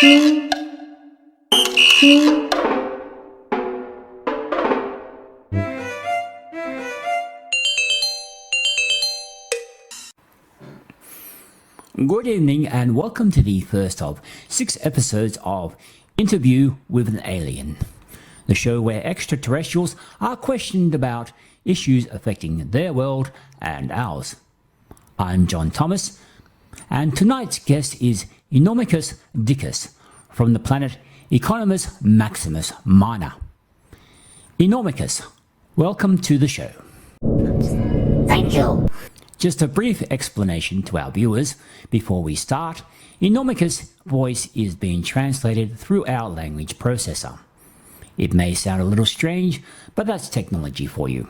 Good evening and welcome to the first of 6 episodes of Interview with an Alien, the show where extraterrestrials are questioned about issues affecting their world and ours. I'm John Thomas, and tonight's guest is Inomachus Dickus from the planet Economus Maximus Minor. Inomachus, welcome to the show. Thank you. Just a brief explanation to our viewers before we start. Inomachus' voice is being translated through our language processor. It may sound a little strange, but that's technology for you.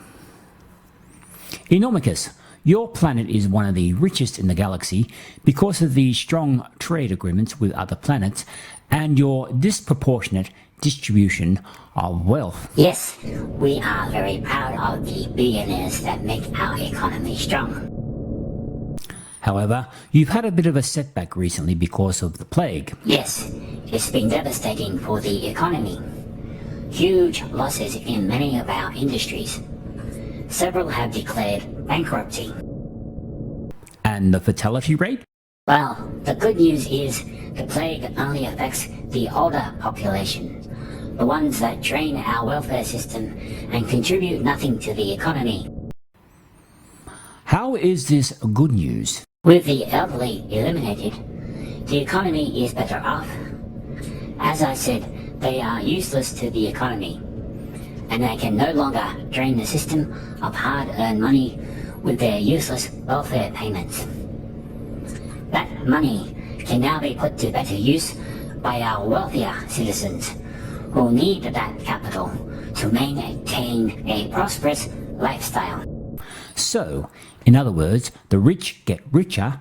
Inomachus, your planet is one of the richest in the galaxy because of the strong trade agreements with other planets and your disproportionate distribution of wealth. Yes, we are very proud of the billionaires that make our economy strong. However, you've had a bit of a setback recently because of the plague. Yes, it's been devastating for the economy. Huge losses in many of our industries. Several have declared bankruptcy. And the fatality rate? Well, the good news is the plague only affects the older population, the ones that drain our welfare system and contribute nothing to the economy. How is this good news? With the elderly eliminated, the economy is better off. As I said, they are useless to the economy, and they can no longer drain the system of hard-earned money with their useless welfare payments. That money can now be put to better use by our wealthier citizens who need that capital to maintain a prosperous lifestyle. So, in other words, the rich get richer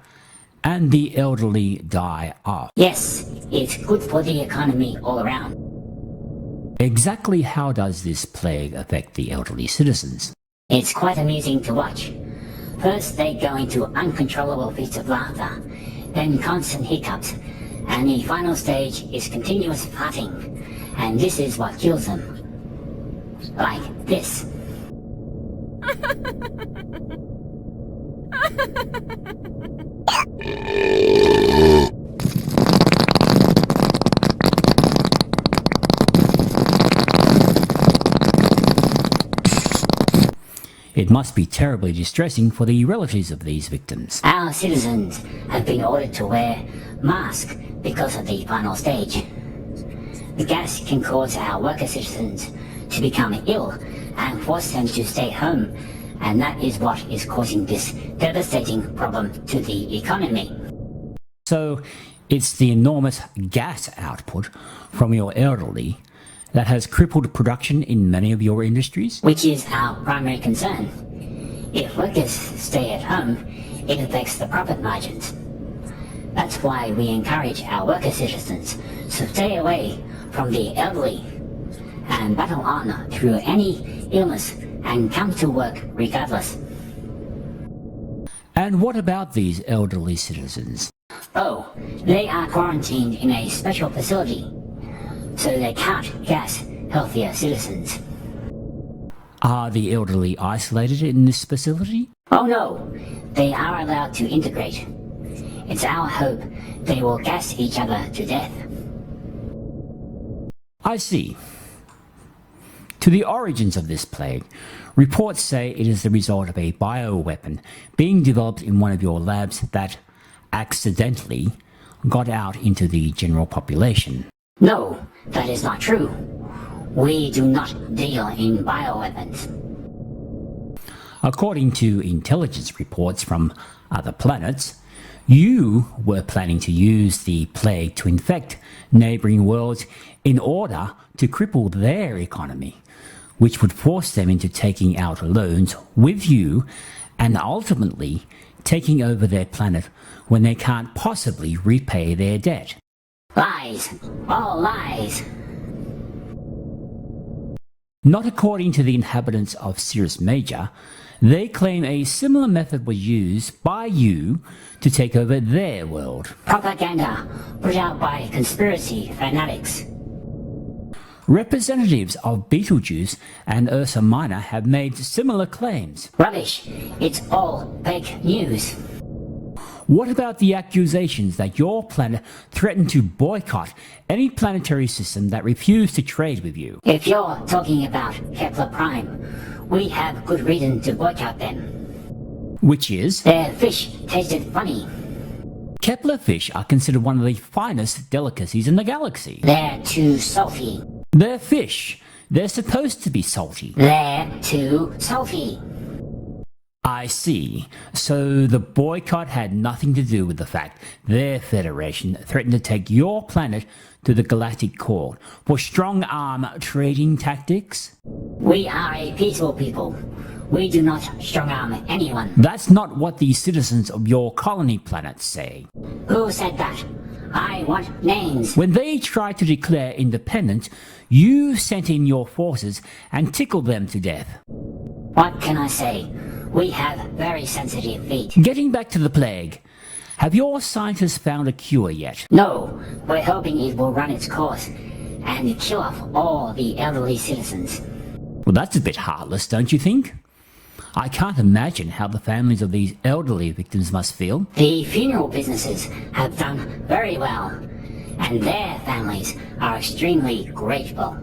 and the elderly die off. Yes, it's good for the economy all around. Exactly how does this plague affect the elderly citizens? It's quite amusing to watch. First they go into uncontrollable fits of laughter, then constant hiccups, and the final stage is continuous farting, and this is what kills them. Like this. It must be terribly distressing for the relatives of these victims. Our citizens have been ordered to wear masks because of the final stage. The gas can cause our worker citizens to become ill and force them to stay home, and that is what is causing this devastating problem to the economy. So, it's the enormous gas output from your elderly that has crippled production in many of your industries? Which is our primary concern. If workers stay at home, it affects the profit margins. That's why we encourage our worker citizens to stay away from the elderly and battle on through any illness and come to work regardless. And what about these elderly citizens? Oh, they are quarantined in a special facility, so they can't gas healthier citizens. Are the elderly isolated in this facility? Oh no, they are allowed to integrate. It's our hope they will gas each other to death. I see. To the origins of this plague, reports say it is the result of a bioweapon being developed in one of your labs that accidentally got out into the general population. No, that is not true. We do not deal in bioweapons. According to intelligence reports from other planets, you were planning to use the plague to infect neighboring worlds in order to cripple their economy, which would force them into taking out loans with you and ultimately taking over their planet when they can't possibly repay their debt. Lies. All lies. Not according to the inhabitants of Cirrus Major. They claim a similar method was used by you to take over their world. Propaganda put out by conspiracy fanatics. Representatives of Betelgeuse and Ursa Minor have made similar claims. Rubbish. It's all fake news. What about the accusations that your planet threatened to boycott any planetary system that refused to trade with you? If you're talking about Kepler Prime, we have good reason to boycott them. Which is, Their fish tasted funny. Kepler fish are considered one of the finest delicacies in the galaxy. They're too salty. They're fish. They're supposed to be salty. They're too salty. I see. So the boycott had nothing to do with the fact their federation threatened to take your planet to the Galactic Court for strong-arm trading tactics? We are a peaceful people. We do not strong-arm anyone. That's not what the citizens of your colony planet say. Who said that? I want names. When they tried to declare independence, you sent in your forces and tickled them to death. What can I say? We have very sensitive feet. Getting back to the plague, have your scientists found a cure yet? No, we're hoping it will run its course and kill off all the elderly citizens. Well, that's a bit heartless, don't you think? I can't imagine how the families of these elderly victims must feel. The funeral businesses have done very well, and their families are extremely grateful.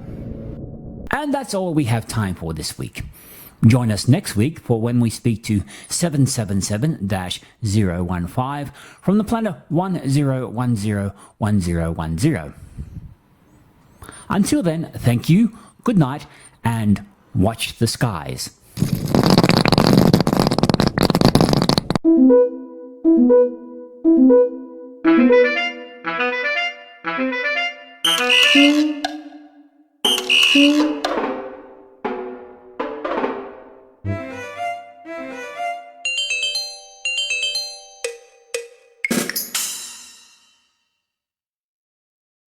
And that's all we have time for this week. Join us next week for when we speak to 777-015 from the planet 10101010. Until then, thank you, good night, and watch the skies. Thank you.